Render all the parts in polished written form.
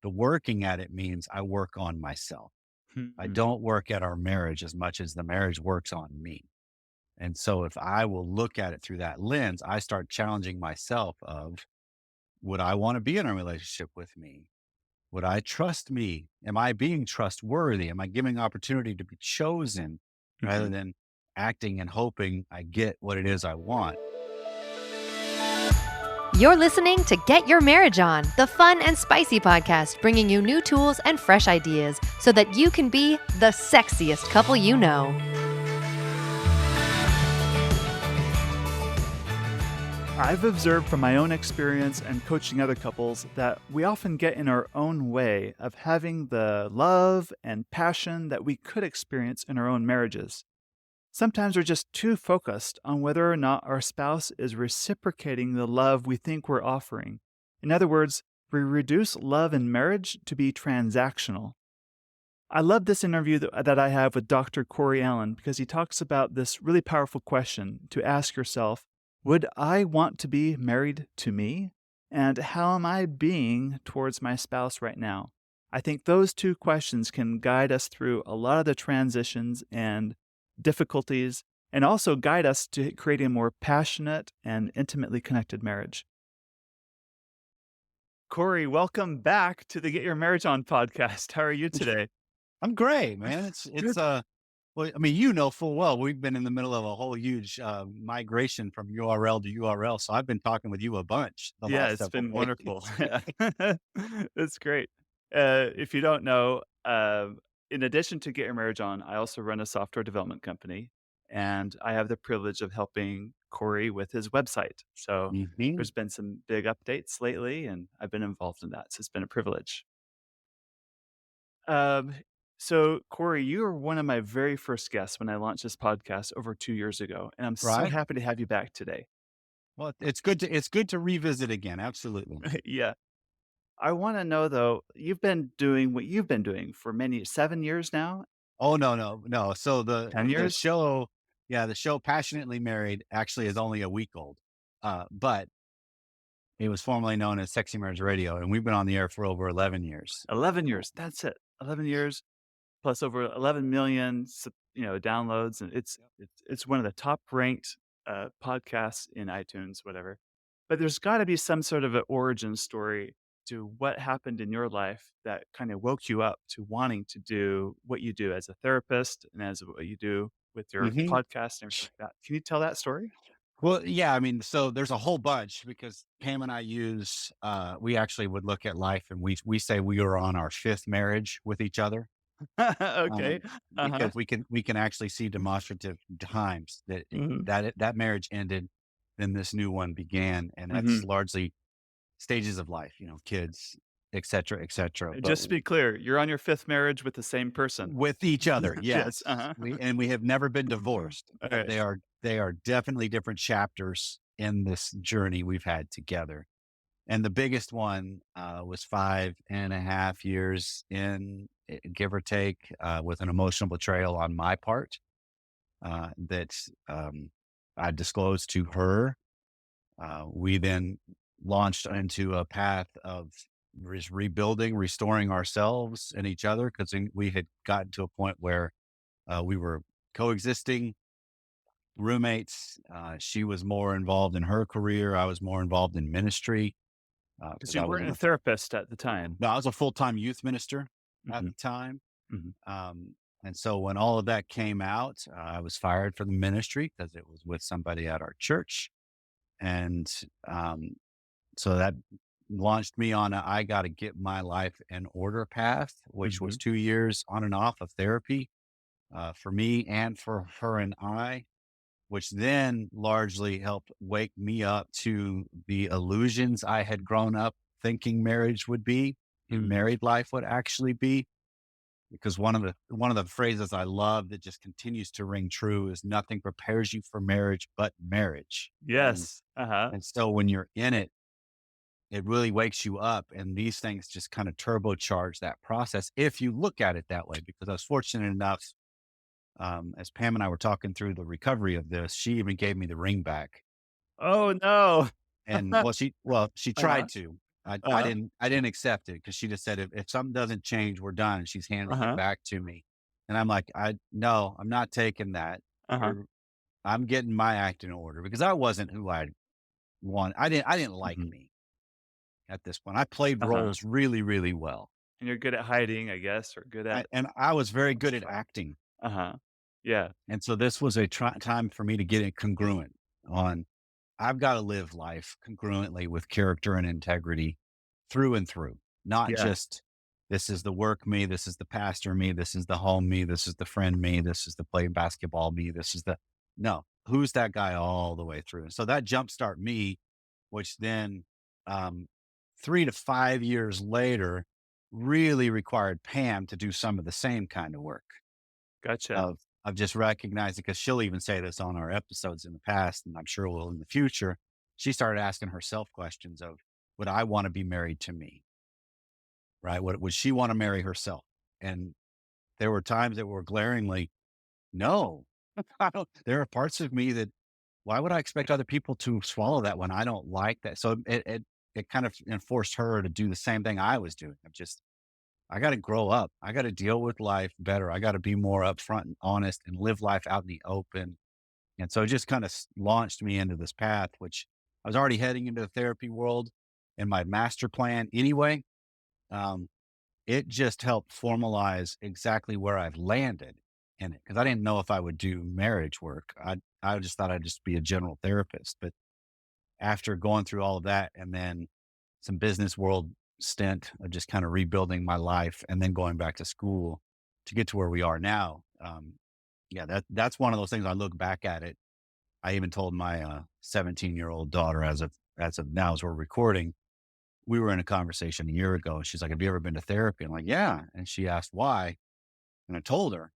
the working at it means I work on myself. I Mhm. don't work at our marriage as much as the marriage works on me. And so if I will look at it through that lens, I start challenging myself of, would I want to be in a relationship with me? Would I trust me? Am I being trustworthy? Am I giving opportunity to be chosen rather Mhm. than acting and hoping I get what it is I want? You're listening to Get Your Marriage On, the fun and spicy podcast bringing you new tools and fresh ideas so that you can be the sexiest couple you know. I've observed from my own experience and coaching other couples that we often get in our own way of having the love and passion that we could experience in our own marriages. Sometimes we're just too focused on whether or not our spouse is reciprocating the love we think we're offering. In other words, we reduce love in marriage to be transactional. I love this interview that I have with Dr. Corey Allan because he talks about this really powerful question to ask yourself: would I want to be married to me? And how am I being towards my spouse right now? I think those two questions can guide us through a lot of the transitions and difficulties, and also guide us to creating a more passionate and intimately connected marriage. Corey, welcome back to the Get Your Marriage On podcast. How are you today? I'm great, man. Well, I mean, full well, we've been in the middle of a whole huge migration from URL to URL. So I've been talking with you a bunch the Yeah, last it's several been wonderful. days. Yeah. That's great. If you don't know, in addition to Get Your Marriage On, I also run a software development company, and I have the privilege of helping Corey with his website. So Mhm. there's been some big updates lately, and I've been involved in that. So it's been a privilege. Um, so Corey, you were one of my very first guests when I launched this podcast over 2 years ago, and I'm so Right. happy to have you back today. Well, it's good to revisit again. Absolutely. Yeah. I wanna know though, you've been doing what you've been doing for many 7 years now? Oh, no, no, no. So the 10 the years? show, yeah, the show Passionately Married actually is only a week old. But it was formerly known as Sexy Marriage Radio, and we've been on the air for over 11 years. 11 years, that's it. 11 years plus over 11,000,000 downloads, and it's one of the top ranked, podcasts in iTunes, whatever. But there's gotta be some sort of an origin story to what happened in your life that kinda woke you up to wanting to do what you do as a therapist and as what you do with your Mhm. podcast and everything like that. Can you tell that story? Well, yeah, I mean, so there's a whole bunch because Pam and I we actually would look at life and we say we are on our fifth marriage with each other. Okay. Um, Uh-huh. because we can actually see demonstrative times Mhm. that marriage ended, then this new one began, and that's Mhm. largely stages of life, kids, et cetera, et cetera. And But just to be clear, you're on your 5th marriage with the same person? with each other, Yes, yes. uh-huh. We have never been divorced, but Alright. they are definitely different chapters in this journey we've had together. And the biggest one was 5.5 years in, give or take, with an emotional betrayal on my part that I disclosed to her. We then launched into a path of rebuilding, restoring ourselves and each other because we had gotten to a point where we were coexisting roommates. She was more involved in her career. I was more involved in ministry Because because you weren't a therapist at the time. I was a full time youth minister at Mhm, the time. mhm. Um, and so when all of that came out, I was fired from the ministry because it was with somebody at our church. And um, so that launched me on I got to get my life in order path, which was Mhm. 2 years on and off of therapy for me and for her and I, which then largely helped wake me up to the illusions I had grown up thinking marriage would be, and Mhm. married life would actually be. Because one of the phrases I love that just continues to ring true is nothing prepares you for marriage but marriage. And Yes. Uh-huh. and so when you're in it, it really wakes you up, and these things just kind of turbocharge that process if you look at it that way. Because I was fortunate enough, as Pam and I were talking through the recovery of this, she even gave me the ring back. Oh, no. And well, she Uh-huh. tried to. I Uh-huh. didn't accept it because she just said, if something doesn't change, we're done. And she's handing it Uh-huh. back to me. And I'm like, no, I'm not taking that. Uh-huh. You're, I'm getting my act in order because I wasn't who I want. I didn't like Mhm. me at this point. I played Uh-huh. roles really, really well. And you're good at hiding, I guess, or good at And I was very good at facade. acting. Uh-huh. Yeah. And so this was a time for me to get it congruent on I've got to live life congruently with character and integrity through and through, not Yeah. just this is the work me, this is the pastor me, this is the home me, this is the friend me, this is the play basketball me, this is the no, who's that guy all the way through? And so that jumpstart me, which then um, 3 to 5 years later really required Pam to do some of the same kind of work Gotcha. of just recognizing because she'll even say this on our episodes in the past, and I'm sure will in the future. She started asking herself questions of, would I want to be married to me? Right? Would she want to marry herself? And there were times that were glaringly, no. I don't there are parts of me that why would I expect other people to swallow that when I don't like that? So it kind of enforced her to do the same thing I was doing. Of just I got to grow up. I got to deal with life better. I got to be more upfront and honest and live life out in the open. And so it just kind of launched me into this path, which I was already heading into the therapy world and my master plan anyway. Um, it just helped formalize exactly where I've landed in it because I didn't know if I would do marriage work. I just thought I'd just be a general therapist. But after going through all of that and then some business world stint of just kind of rebuilding my life and then going back to school to get to where we are now. Yeah, that's one of those things I look back at it. I even told my 17-year-old daughter as of now, as we're recording, we were in a conversation a year ago. And she's like, have you ever been to therapy? I'm like, yeah. And she asked why. And I told her.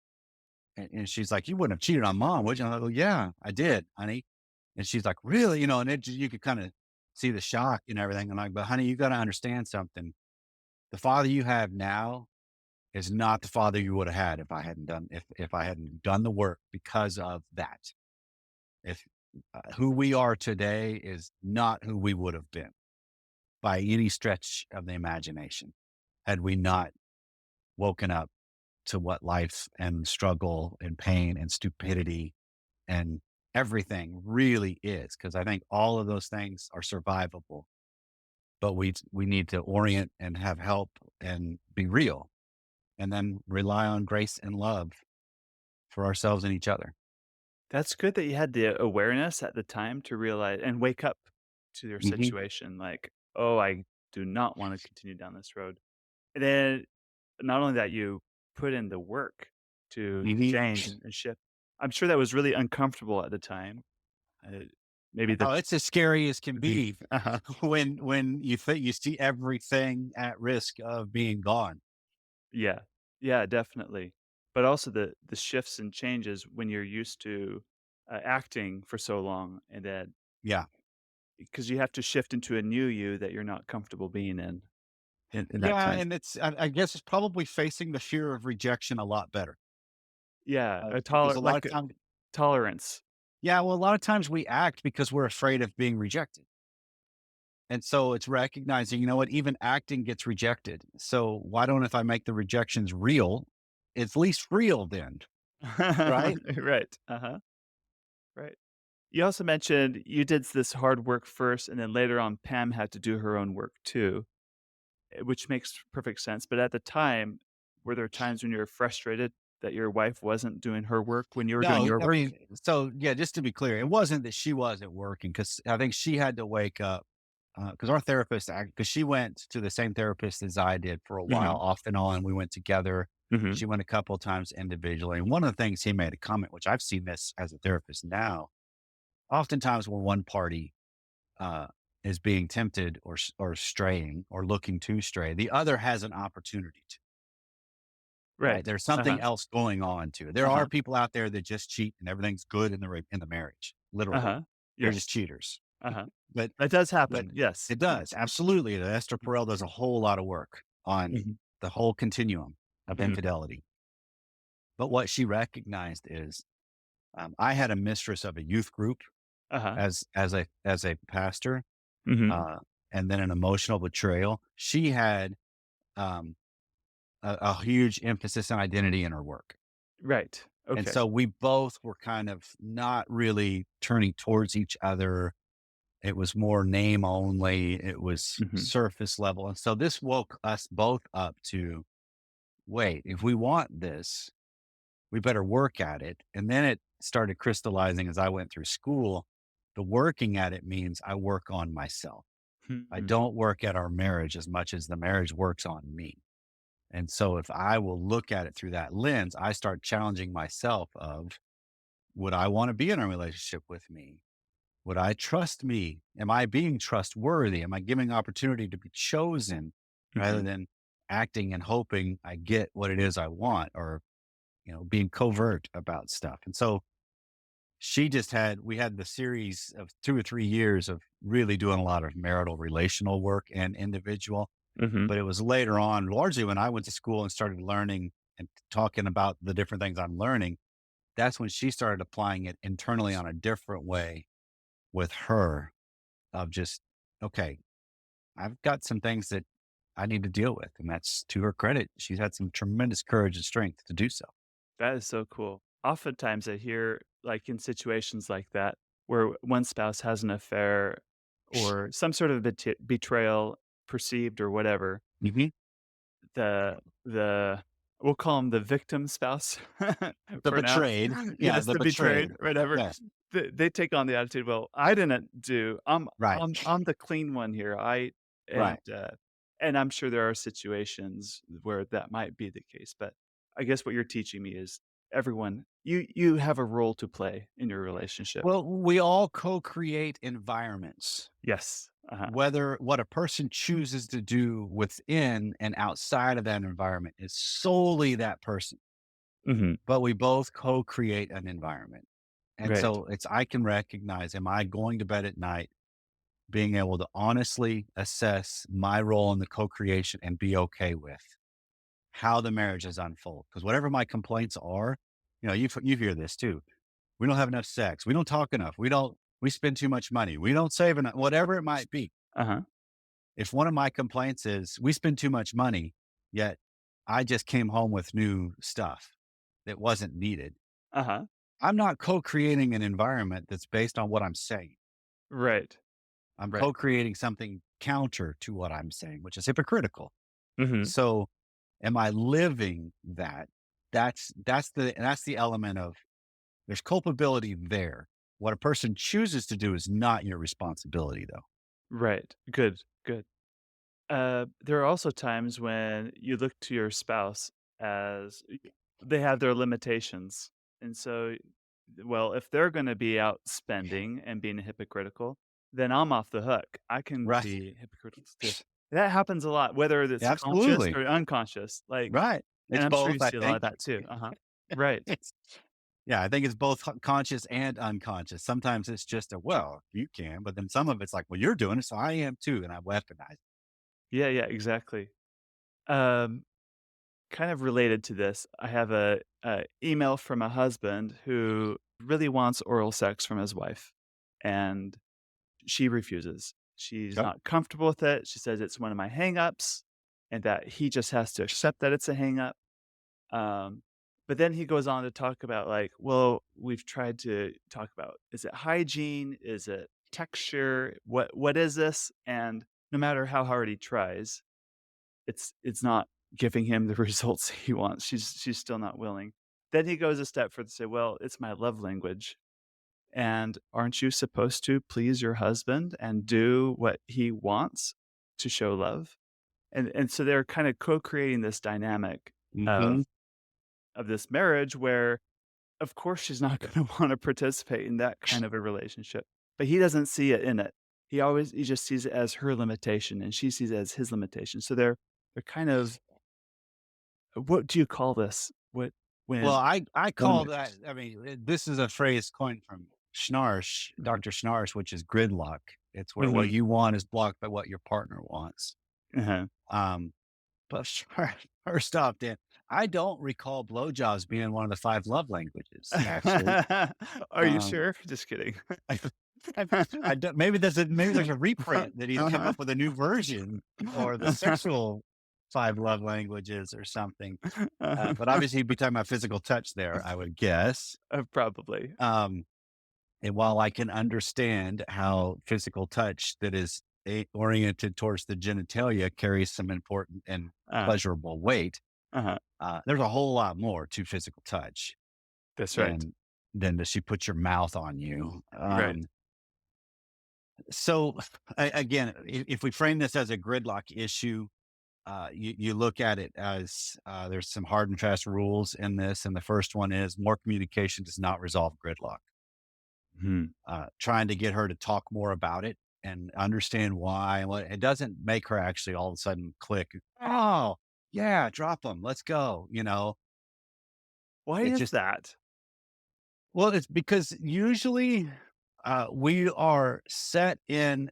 And she's like, you wouldn't have cheated on mom, would you? And I go, yeah, I did, honey. And she's like, really? And you could kind of see the shock and everything. I'm like, but honey, you got to understand something. The father you have now is not the father you would have had if I hadn't done the work because of that. If who we are today is not who we would have been by any stretch of the imagination had we not woken up to what life and struggle and pain and stupidity and everything really is. Cause I think all of those things are survivable, but we need to orient and have help and be real and then rely on grace and love for ourselves and each other. That's good that you had the awareness at the time to realize and wake up to your Hmm. situation like, "Oh, I do not wanna continue down this road." And then not only that, you put in the work to Hmm. change and shift. I'm sure that was really uncomfortable at the time. Uh, maybe the Oh, it's as scary as can Mhm. be Uh-huh. when you think you see everything at risk of being gone. Yeah. Yeah, definitely. But also the shifts and changes when you're used to, acting for so long and then Yeah. because you have to shift into a new you that you're not comfortable being in that Yeah. time. And I guess it's probably facing the fear of rejection a lot better Yeah, a because a lot of like, times, tolerance. yeah, well, a lot of times we act because we're afraid of being rejected. And so it's recognizing, you know what, even acting gets rejected. So why don't if I make the rejections real, it's least real then, right? Right, uh-huh, right. You also mentioned you did this hard work first, and then later on, Pam had to do her own work too, which makes perfect sense, but at the time, were there times when you were frustrated that your wife wasn't doing her work when you were doing No, your I work? mean, so yeah, just to be clear, it wasn't that she wasn't working because I think she had to wake up because our therapist, because she went to the same therapist as I did for a while, Mhm, off and on. We went together. mhm, She went a couple of times individually. And one of the things he made a comment, which I've seen this as a therapist now, oftentimes when one party uh, is being tempted or straying or looking to stray, the other has an opportunity to. Right? right, There's something uh-huh, else going on too. There are uh-huh, people out there that just cheat and everything's good in the marriage. Literally, uh-huh, they're just yes, cheaters. uh-huh. But That does but happen, yes, it does yes. absolutely. Esther Perel does a whole lot of work on Mhm, the whole continuum of mhm, infidelity. But what she recognized is I had a mistress of a youth group uh-huh, as a pastor, mhm, uh, and then an emotional betrayal. She had um, a huge emphasis on identity in her work. Right. And Okay. so we both were kind of not really turning towards each other. It was more name only, it was Mhm. surface level. And so this woke us both up to wait, if we want this, we better work at it. And then it started crystallizing as I went through school. The working at it means I work on myself. I Mhm. don't work at our marriage as much as the marriage works on me. And so if I will look at it through that lens, I start challenging myself of would I want to be in a relationship with me? Would I trust me? Am I being trustworthy? Am I giving opportunity to be chosen rather Mhm. than acting and hoping I get what it is I want or, being covert about stuff? And so we had the series of 2 or 3 years of really doing a lot of marital relational work and individual. Mhm. But it was later on, largely when I went to school and started learning and talking about the different things I'm learning, that's when she started applying it internally on a different way with her of just, okay, I've got some things that I need to deal with. And that's to her credit. She's had some tremendous courage and strength to do so. That is so cool. Oftentimes, I hear, like, in situations like that, where one spouse has an affair or some sort of betrayal, perceived or whatever, Hmm. the we'll call him the victim spouse The for now. betrayed. Yeah, Yes, the the betrayed, betrayed. whatever. Yes. They take on the attitude, "Well, I didn't do Right. I'm the clean one here, I" Right. and I'm sure there are situations where that might be the case, but I guess what you're teaching me is everyone you have a role to play in your relationship. Well, we all co create environments. Yes. Uh-huh. Whether what a person chooses to do within and outside of that environment is solely that person, Mhm. but we both co-create an environment. And Right. so I can recognize, am I going to bed at night being able to honestly assess my role in the co-creation and be okay with how the marriages unfold? Because whatever my complaints are, you hear this too. We don't have enough sex. We don't talk enough. We spend too much money. We don't save enough, whatever it might be. Uh-huh. If one of my complaints is we spend too much money, yet I just came home with new stuff that wasn't needed, Uh-huh. I'm not co-creating an environment that's based on what I'm saying. Right. I'm Right. co-creating something counter to what I'm saying, which is hypocritical. Mhm. So am I living that? That's the element of there's culpability there. What a person chooses to do is not your responsibility though. Right. Good. Good. There are also times when you look to your spouse as they have their limitations. And so, well, if they're going to be out spending and being hypocritical, then I'm off the hook. I can Right. be hypocritical too. That happens a lot, whether it's conscious Absolutely. or unconscious. Like, Right. and It's I'm sure you both, I see a lot think. of that too. Uh huh. Right. It's Yeah, I think it's both conscious and unconscious. Sometimes it's just well, you can, but then some of it's like, well, you're doing it, so I am too, and I weaponize it. Yeah. Yeah. Exactly. Um, Kind of related to this, I have a email from a husband who really wants oral sex from his wife, and she refuses. She's Yep. not comfortable with it. She says it's one of my hangups, and that he just has to accept that it's a hangup. Um, but then he goes on to talk about like, well, we've tried to talk about is it hygiene? Is it texture? What is this? And no matter how hard he tries, it's not giving him the results he wants. She's still not willing. Then he goes a step further to say, "Well, it's my love language, and aren't you supposed to please your husband and do what he wants to show love?" And so they're kind of co-creating this dynamic Mhm. of this marriage where, of course, she's not gonna wanna participate in that kind of a relationship, but he doesn't see it in it. He just sees it as her limitation, and she sees it as his limitation. So they're kind of what do you call this? What Well, when I one call way that I mean, this is a phrase coined from Schnarch, Mhm, Dr. Schnarch, which is gridlock. It's where what mhm, you want is blocked by what your partner wants. uh-huh. Um, but first off, Dan, I don't recall blowjobs being one of the 5 love languages, actually. Are you Um sure? Just kidding. I don't, maybe there's a reprint that he's come up with a new version or the sexual five love languages or something. But obviously he'd be talking about physical touch there, I would guess. Probably. Um, and while I can understand how physical touch that is oriented towards the genitalia carries some important and Uh, pleasurable weight, uh-huh. there's a whole lot more to physical touch That's right. than does she put your mouth on you. Right. So again, if we frame this as a gridlock issue, you look at it as there's some hard and fast rules in this, and the first one is more communication does not resolve gridlock. Mhm. Trying to get her to talk more about it and understand why, and what it doesn't make her actually all of a sudden click. Oh, yeah, drop them. Let's go. Why It is just that? well, it's because usually we are set in.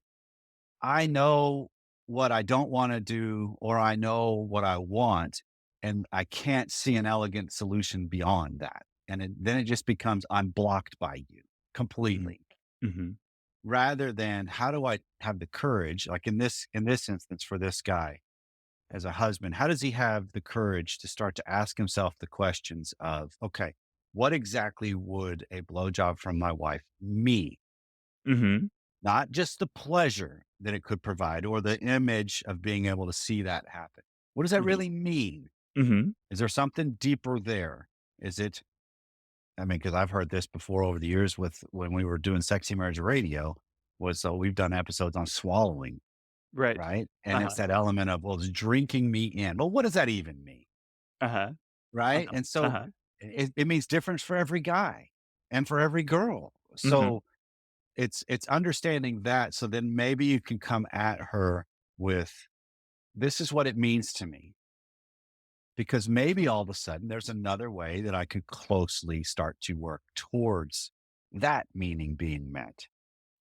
I know what I don't want to do, or I know what I want, and I can't see an elegant solution beyond that. And then it just becomes I'm blocked by you Mhm. completely. Mhm. Rather than how do I have the courage, like in this instance for this guy as a husband, how does he have the courage to start to ask himself the questions of, okay, what exactly would a blowjob from my wife me? Mhm. Not just the pleasure that it could provide or the image of being able to see that happen. What does that Mhm. really mean? Mhm. Is there something deeper there? I mean, because I've heard this before over the years with when we were doing Sexy Marriage Radio, was so we've done episodes on swallowing, Right. right? And it's Uh-huh. that element of, well, it's drinking me in. Well, what does that even mean? Uh-huh. Right. Uh-huh. And so Uh-huh. it means different for every guy and for every girl. Mhm. So it's understanding that. So then maybe you can come at her with, this is what it means to me. Because maybe all of a sudden there's another way that I could closely start to work towards that meaning being met,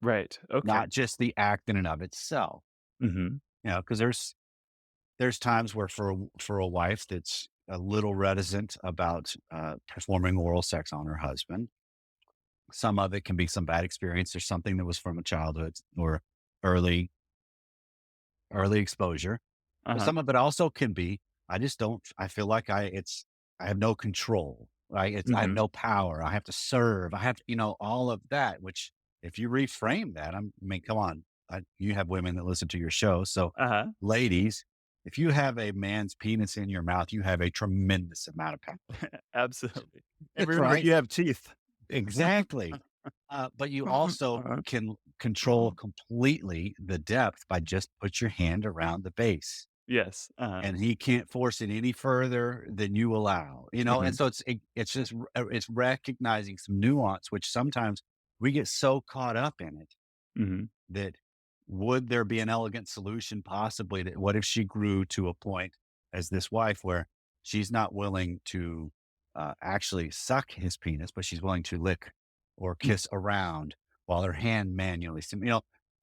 Right. Okay. not just the act in and of itself. Mhm. Because there's times where for a wife that's a little reticent about performing oral sex on her husband, some of it can be some bad experience or something that was from a childhood or early early exposure. But Uh-huh. some of it also can be, I just don't, I feel like I have no control, right? I have Mhm. no power. I have to serve. I have to, all of that, which if you reframe that, I mean, come on, you have women that listen to your show. So Uh-huh. ladies, if you have a man's penis in your mouth, you have a tremendous amount of power. Absolutely. And That's remember, right. you have teeth. Exactly. But you also Uh-huh. can control completely the depth by just put your hand around the base Yes. Uh-huh. and he can't force it any further than you allow, and Mhm. so it's just it's recognizing some nuance, which sometimes we get so caught up in it Mhm. that would there be an elegant solution possibly that what if she grew to a point as this wife where she's not willing to actually suck his penis, but she's willing to lick or Mm. kiss around while her hand manually,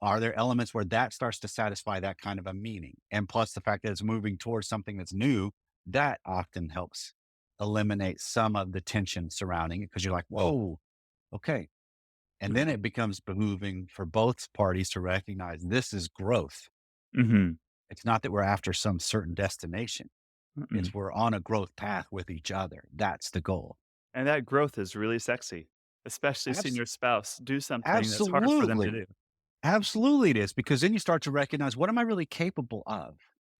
are there elements where that starts to satisfy that kind of a meaning? And plus the fact that it's moving towards something that's new, that often helps eliminate some of the tension surrounding it because you're like, whoa, okay, and then it becomes behooving for both parties to recognize this is growth. Mhm. It's not that we're after some certain destination. Mm-mm. It's we're on a growth path with each other. That's the goal. And that growth is really sexy, especially seeing Abs- your spouse do something that's hard for them to absolutely. do. Absolutely it is because then you start to recognize what am I really capable of?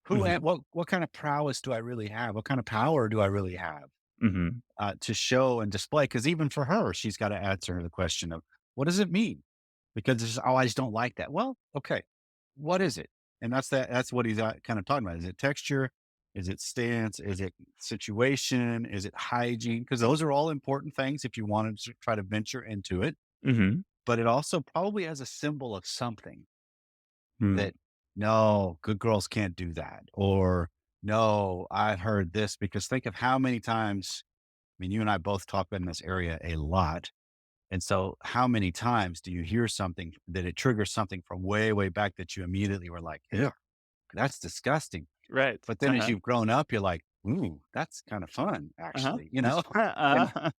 Mhm. What kind of prowess do I really have? What kind of power do I really have Mhm. to show and display? Because even for her, she's got to answer the question of what does it mean? Because it's, oh, I just don't like that. Well, okay, what is it? And that's what he's kind of talking about. Is it texture? Is it stance? Is it situation? Is it hygiene? Because those are all important things if you wanted to try to venture into it. Mhm. But it also probably has a symbol of something Mm. that no, good girls can't do that. Or no, I've heard this because think of how many times, I mean, you and I both talk in this area a lot. And so how many times do you hear something that it triggers something from way, way back that you immediately were like, yeah, that's disgusting. Right. But then as Uh-huh. you've grown up, you're like, ooh, that's kind of fun, Uh-huh. actually, and Uh-huh.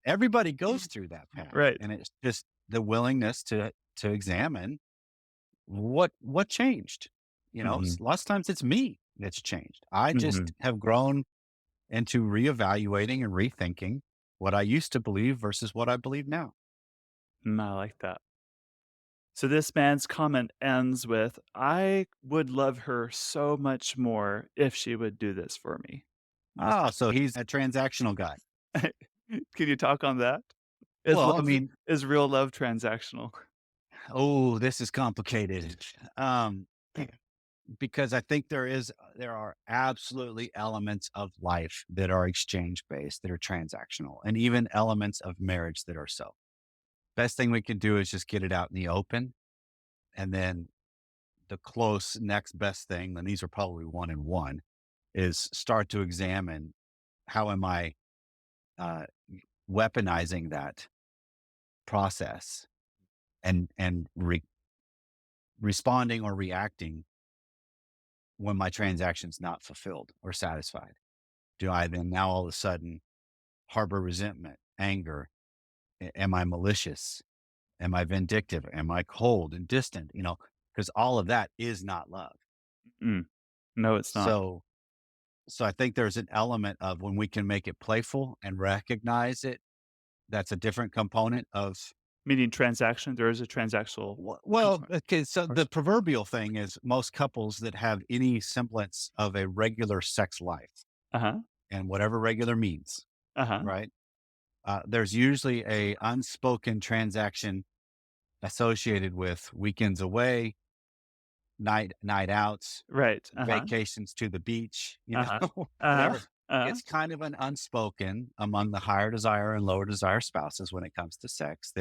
everybody goes through that path. Right. And it's just the willingness to to examine what changed. Mhm. Lots of times it's me that's changed. I just Mhm. have grown into reevaluating and rethinking what I used to believe versus what I believe now. I like that. So this man's comment ends with, "I would love her so much more if she would do this for me." This Oh, so he's a transactional guy. Can you talk on that? Well, I mean, Is real love transactional? oh, this is complicated. Um, because I think there are absolutely elements of life that are exchange based, that are transactional, and even elements of marriage that are so. Best thing we can do is just get it out in the open, and then the close next best thing, and these are probably one and one, is start to examine how am I uh, weaponizing that process and responding or reacting when my transaction's not fulfilled or satisfied. Do I then now all of a sudden harbor resentment, anger? Am I malicious? Am I vindictive? Am I cold and distant? Because all of that is not love. Mm. No, it's not. So, so I think there's an element of when we can make it playful and recognize it. That's a different component of Meaning transaction, there is a transactional well, component, okay. So of the course. proverbial thing is most couples that have any semblance of a regular sex life, Uh-huh. and whatever regular means, Uh-huh. right? There's usually a unspoken transaction associated with weekends away, night outs, Right. Uh-huh. vacations to the beach, Uh-huh. Uh-huh. whatever. Uh-huh. It's kind of an unspoken among the higher desire and lower desire spouses when it comes to sex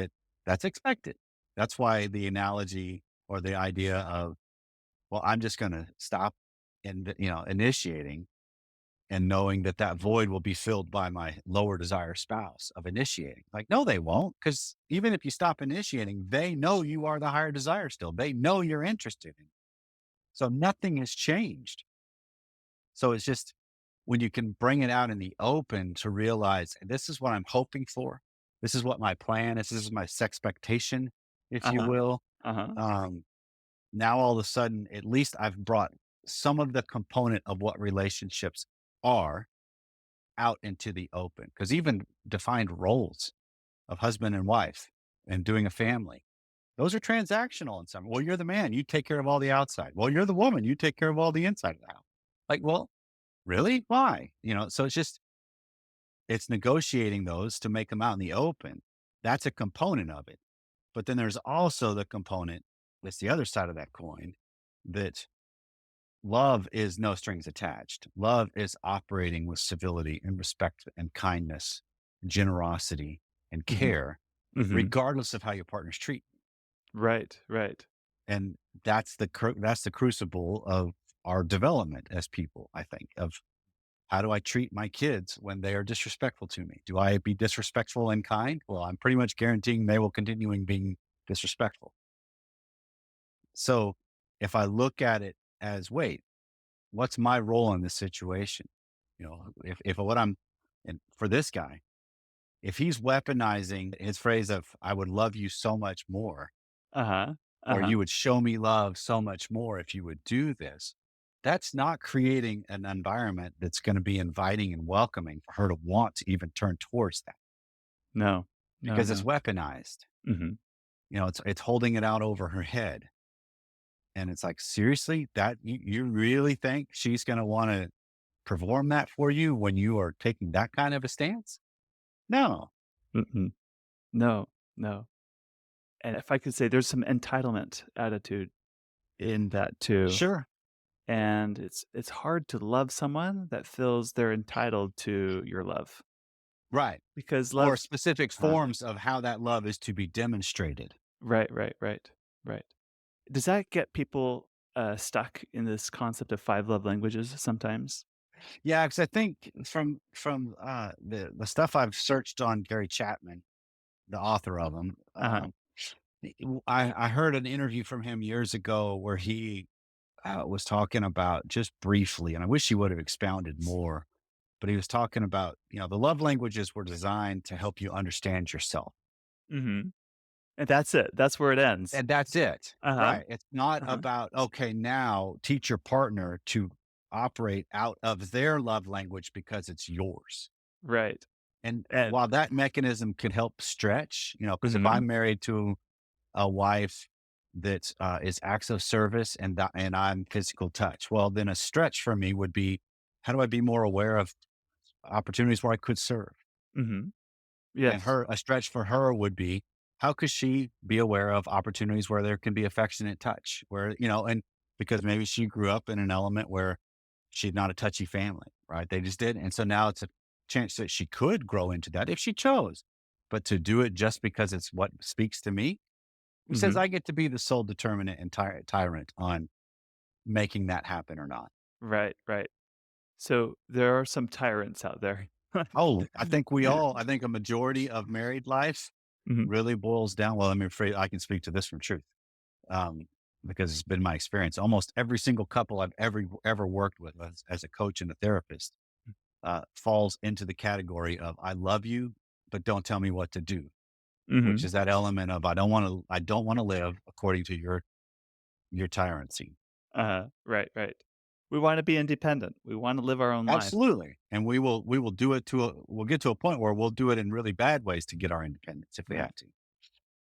that's expected. That's why the analogy or the idea of, well, I'm just going to stop initiating and knowing that that void will be filled by my lower desire spouse of initiating. Like, no, they won't. Because even if you stop initiating, they know you are the higher desire still. They know you're interested in. So nothing has changed. So it's just when you can bring it out in the open to realize this is what I'm hoping for. This is what my plan is. This is my sexpectation, if you Uh-huh. will. Uh-huh. Um, Now all of a sudden, at least I've brought some of the component of what relationships are out into the open. Because even defined roles of husband and wife and doing a family, those are transactional in some. Well, you're the man, you take care of all the outside. Well, you're the woman, you take care of all the inside of the house. Like, well, really? Why? So it's negotiating those to make them out in the open. That's a component of it. But then there's also the component that's the other side of that coin that love is no strings attached. Love is operating with civility and respect and kindness, generosity and Mhm. care, Mhm. regardless of how your partners treat. Right, right. And that's the crucible of our development as people, I think, of how do I treat my kids when they are disrespectful to me? Do I be disrespectful and kind? Well, I'm pretty much guaranteeing they will continue in being disrespectful. So if I look at it as, wait, what's my role in this situation? If what I'm, and for this guy, if he's weaponizing his phrase of, I would love you so much more, Uh-huh. or Uh-huh. you would show me love so much more if you would do this, that's not creating an environment that's going to be inviting and welcoming for her to want to even turn towards that No. No, because it's no. weaponized. Mhm. It's holding it out over her head. And it's like, seriously, that you really think she's going to want to perform that for you when you are taking that kind of a stance? No. Mm-mm. No, no. And if I could say there's some entitlement attitude in that too. Sure. And it's hard to love someone that feels they're entitled to your love Right. because Or love. specific uh forms of how that love is to be demonstrated. Right, right, right, right. Does that get people, stuck in this concept of 5 love languages sometimes? Yeah, because I think from the stuff I've searched on Gary Chapman, the author of them, Uh-huh. I heard an interview from him years ago where he was talking about just briefly, and I wish he would have expounded more. But he was talking about the love languages were designed to help you understand yourself. Mhm. And that's it. That's where it ends. and that's it. Uh-huh. Right. It's not Uh-huh. about, okay, now teach your partner to operate out of their love language because it's yours. Right. And And while that mechanism can help stretch, because if mhm. I'm married to a wife that is acts of service and I'm physical touch, well, then a stretch for me would be, how do I be more aware of opportunities where I could serve? Mhm. And Yes. a stretch for her would be, how could she be aware of opportunities where there can be affectionate touch, where, and because maybe she grew up in an element where she's not a touchy family, right? They just did. And so now it's a chance that she could grow into that if she chose. But to do it just because it's what speaks to me, who says Mhm. I get to be the sole determinant and tyrant on making that happen or not? Right, right. So there are some tyrants out there. Oh, I think a majority of married life Mhm. really boils down. Well, I'm afraid I can speak to this from truth, um, because it's been my experience. Almost every single couple I've ever worked with as a coach and a therapist falls into the category of I love you, but don't tell me what to do, which Mhm. is that element of I don't want to live according to your tyrancy. Right, right. We wanna be independent. We wanna live our own life. Absolutely, and we will do it we'll get to a point where we'll do it in really bad ways to get our independence if we Yeah. have to.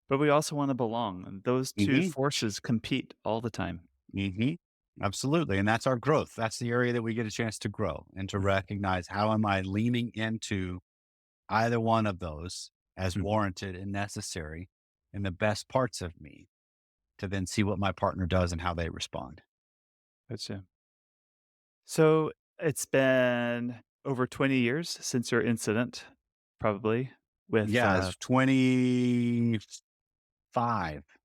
But we also wanna belong, and those 2 Hmm. forces compete all the time. Hmm. Absolutely, and that's our growth. That's the area that we get a chance to grow and to recognize, how am I leaning into either one of those as Mhm. warranted and necessary in the best parts of me, to then see what my partner does and how they respond. Gotcha. So, it's been over 20 years since your incident, probably, with, Yeah, it's 25,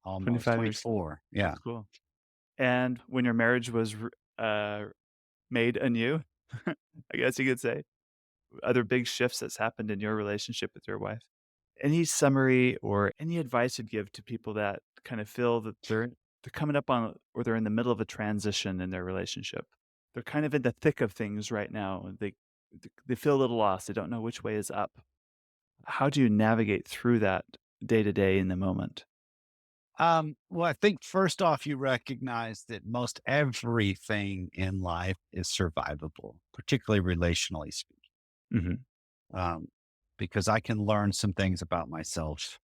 almost 25 years. 24. Yeah. Cool. And when your marriage was made anew, I guess you could say, other big shifts that's happened in your relationship with your wife? Any summary or any advice you'd give to people that kind of feel that they're coming up on or they're in the middle of a transition in their relationship? They're kind of in the thick of things right now. And they feel a little lost. They don't know which way is up. How do you navigate through that day to day in the moment? Well, I think first off, you recognize that most everything in life is survivable, particularly relationally speaking, Hmm. um, because I can learn some things about myself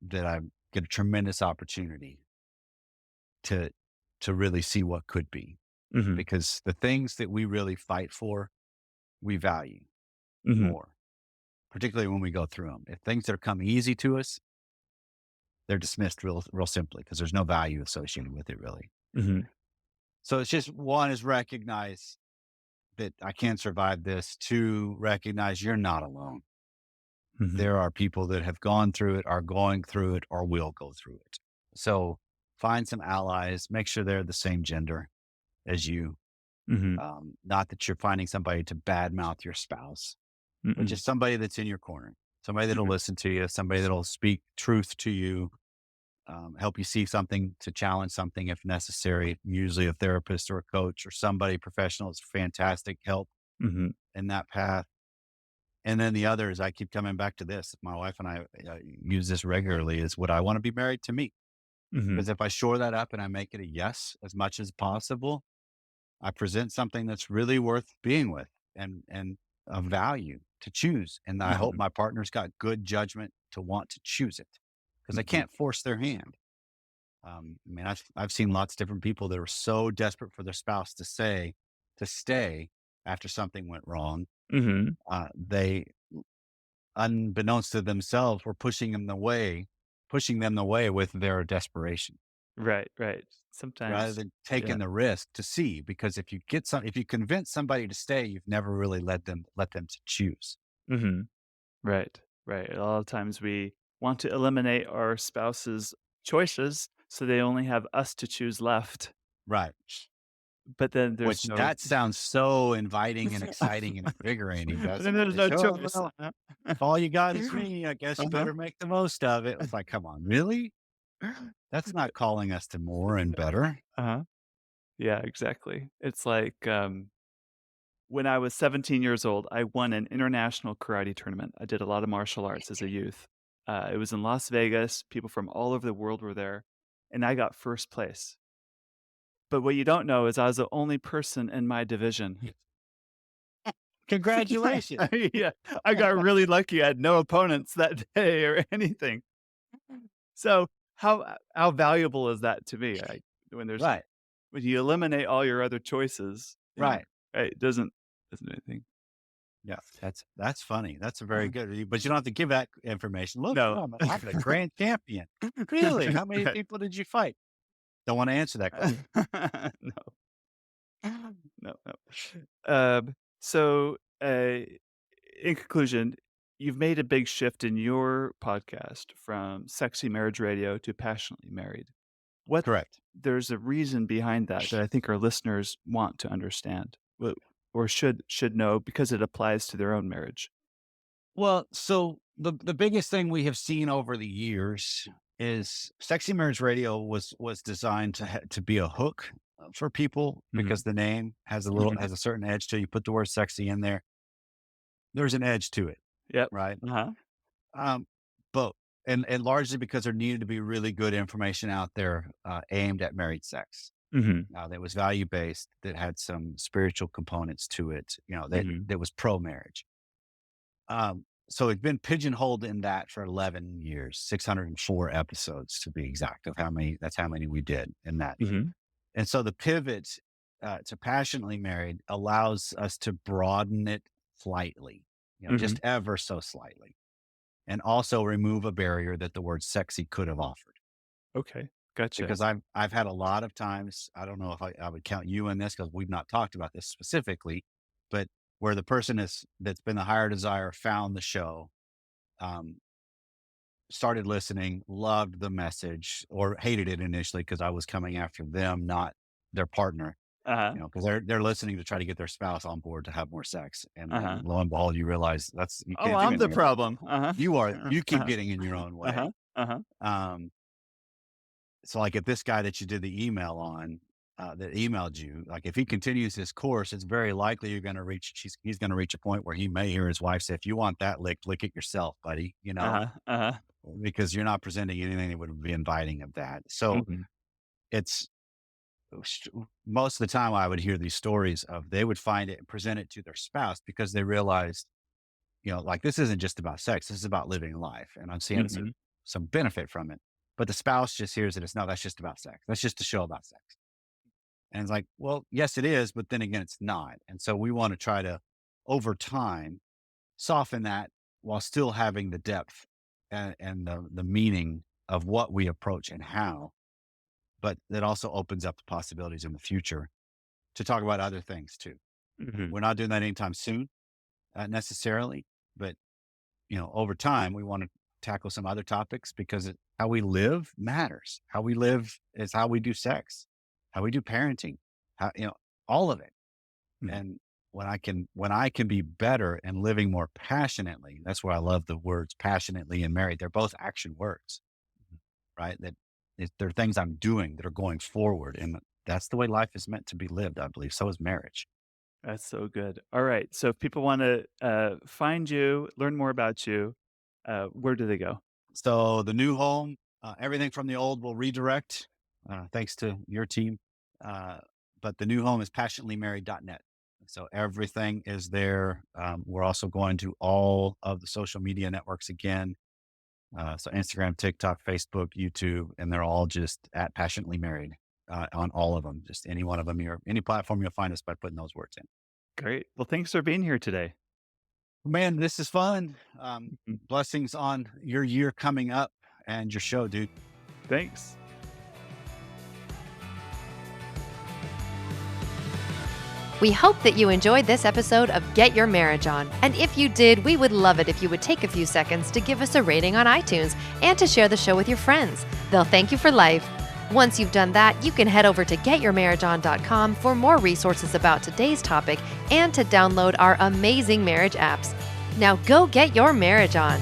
that I get a tremendous opportunity to to really see what could be. Hmm. Because the things that we really fight for, we value Hmm. more, particularly when we go through them. If things that are coming easy to us, they're dismissed real simply because there's no value associated with it, really. Hmm. So it's just, one is recognize that I can survive this. Two, recognize you're not alone. Hmm. There are people that have gone through it, are going through it, or will go through it. So find some allies, make sure they're the same gender as you. Hmm. Not that you're finding somebody to badmouth your spouse, but Hmm. just somebody that's in your corner, somebody that'll Hmm. listen to you, somebody that'll speak truth to you, help you see something, to challenge something if necessary. Usually a therapist or a coach or somebody professional is fantastic help Hmm. in that path. And then the other is, I keep coming back to this. My wife and I use this regularly, is, would I want to be married to me? Hmm. Because if I shore that up and I make it a yes as much as possible, I present something that's really worth being with, and of value to choose. And I hope Hmm. my partner's got good judgment to want to choose it, because I Hmm. can't force their hand. I mean, I've seen lots of different people that are so desperate for their spouse to stay after something went wrong. Hmm. They, unbeknownst to themselves, were pushing them away with their desperation, Right, right. rather Sometimes, than yeah. taking the risk to see. Because if you convince somebody to stay, you've never really let them to choose. Hmm. Right, right. A lot of times we want to eliminate our spouse's choices so they only have us to choose left. Right. But then there's Which, no that sounds so inviting and exciting and invigorating, and doesn't then it? there's It's, no oh, choice. well, if all you got is me, I guess you Uh-huh. better make the most of it. It's like, come on, really? That's not calling us to more and better. Uh-huh. Yeah, exactly. It's like, when I was 17 years old, I won an international karate tournament. I did a lot of martial arts as a youth. It was in Las Vegas. People from all over the world were there, and I got first place. But what you don't know is I was the only person in my division. Congratulations. Yeah, I got really lucky. I had no opponents that day or anything. So how valuable is that to me? When there's Right. when you eliminate all your other choices, Right. right? It doesn't anything. Yeah. That's funny. That's a very good, but you don't have to give that information. Look, No. I'm the grand champion. Really? How many Right. people did you fight? Don't want to answer that question. No, no, no. So, in conclusion, you've made a big shift in your podcast from Sexy Marriage Radio to Passionately Married. What Correct. There's a reason behind that that I think our listeners want to understand, or should know because it applies to their own marriage. Well, so the biggest thing we have seen over the years is Sexy Marriage Radio was designed to be a hook for people Mhm. because the name has Mhm. has a certain edge to it. You put the word sexy in there, there's an edge to it, Yep. right? Uh-huh. Um, but and largely because there needed to be really good information out there aimed at married sex. Mhm. That was value based, that had some spiritual components to it, Mhm. that was pro marriage. So it's been pigeonholed in that for 11 years, 604 episodes to be exact of that's how many we did in that. Mhm. And so the pivot to Passionately Married allows us to broaden it slightly, Mhm. just ever so slightly, and also remove a barrier that the word sexy could have offered. Okay. Gotcha. Because I've had a lot of times, I don't know if I would count you in this because we've not talked about this specifically, but where the person that's been the higher desire found the show, um, started listening, loved the message, or hated it initially because I was coming after them, not their partner. Uh-huh. Because they're listening to try to get their spouse on board to have more sex, and then Uh-huh. lo and behold, you realize you Oh, can't do I'm the anything about it. problem. Uh-huh. You keep Uh-huh. getting in your own Uh-huh. way. Uh-huh. Um, So, like, if this guy that you did the email on, that emailed you, like, if he continues his course, it's very likely he's going to reach a point where he may hear his wife say, "If you want that lick, lick it yourself, buddy," Uh-huh. Uh-huh. because you're not presenting anything that would be inviting of that. So Mhm. it's most of the time I would hear these stories of they would find it and present it to their spouse because they realized, like this isn't just about sex. This is about living life. And I'm seeing Mhm. some benefit from it. But the spouse just hears it as, no, that's just about sex. That's just a show about sex. And it's like, well, yes, it is. But then again, it's not. And so we want to try to, over time, soften that while still having the depth and the meaning of what we approach and how. But that also opens up the possibilities in the future to talk about other things too. Mhm. We're not doing that anytime soon necessarily, but over time, we want to tackle some other topics because how we live matters. How we live is how we do sex, how we do parenting, how, all of it. Mhm. And when I can be better and living more passionately, that's why I love the words passionately and married. They're both action words, right? They're things I'm doing that are going forward. And that's the way life is meant to be lived, I believe. So is marriage. That's so good. All right. So if people want to find you, learn more about you, where do they go? So the new home, everything from the old will redirect, thanks to your team. Uh, but the new home is passionatelymarried.net. So everything is there. We're also going to all of the social media networks again. So Instagram, TikTok, Facebook, YouTube, and they're all just at Passionately Married on all of them. Just any one of them, any platform you'll find us by putting those words in. Great. Well, thanks for being here today. Man, this is fun. Mhm. Blessings on your year coming up and your show, dude. Thanks. We hope that you enjoyed this episode of Get Your Marriage On. And if you did, we would love it if you would take a few seconds to give us a rating on iTunes and to share the show with your friends. They'll thank you for life. Once you've done that, you can head over to getyourmarriageon.com for more resources about today's topic and to download our amazing marriage apps. Now go get your marriage on.